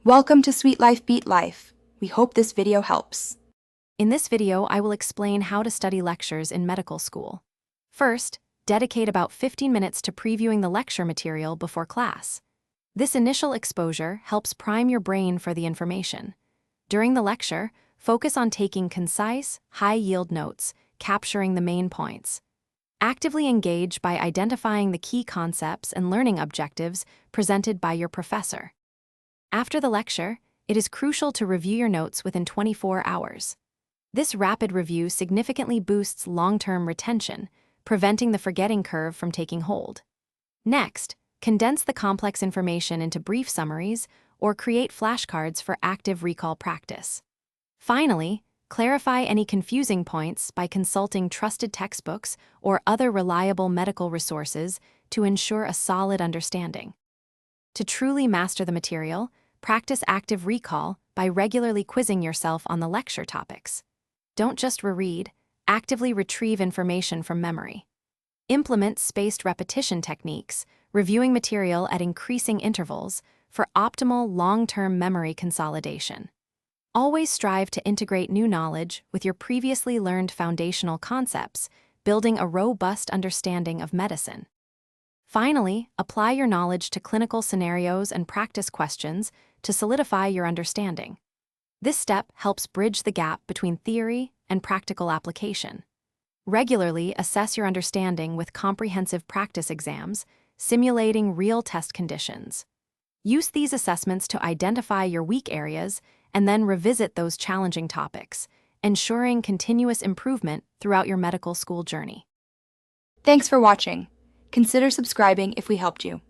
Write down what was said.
Welcome to Sweet Life Beat Life. We hope this video helps. In this video, I will explain how to study lectures in medical school. First, dedicate about 15 minutes to previewing the lecture material before class. This initial exposure helps prime your brain for the information. During the lecture, focus on taking concise, high-yield notes, capturing the main points. Actively engage by identifying the key concepts and learning objectives presented by your professor. After the lecture, it is crucial to review your notes within 24 hours. This rapid review significantly boosts long-term retention, preventing the forgetting curve from taking hold. Next, condense the complex information into brief summaries or create flashcards for active recall practice. Finally, clarify any confusing points by consulting trusted textbooks or other reliable medical resources to ensure a solid understanding. To truly master the material, practice active recall by regularly quizzing yourself on the lecture topics. Don't just reread, actively retrieve information from memory. Implement spaced repetition techniques, reviewing material at increasing intervals for optimal long-term memory consolidation. Always strive to integrate new knowledge with your previously learned foundational concepts, building a robust understanding of medicine. Finally, apply your knowledge to clinical scenarios and practice questions to solidify your understanding. This step helps bridge the gap between theory and practical application. Regularly assess your understanding with comprehensive practice exams, simulating real test conditions. Use these assessments to identify your weak areas and then revisit those challenging topics, ensuring continuous improvement throughout your medical school journey. Thanks for watching. Consider subscribing if we helped you.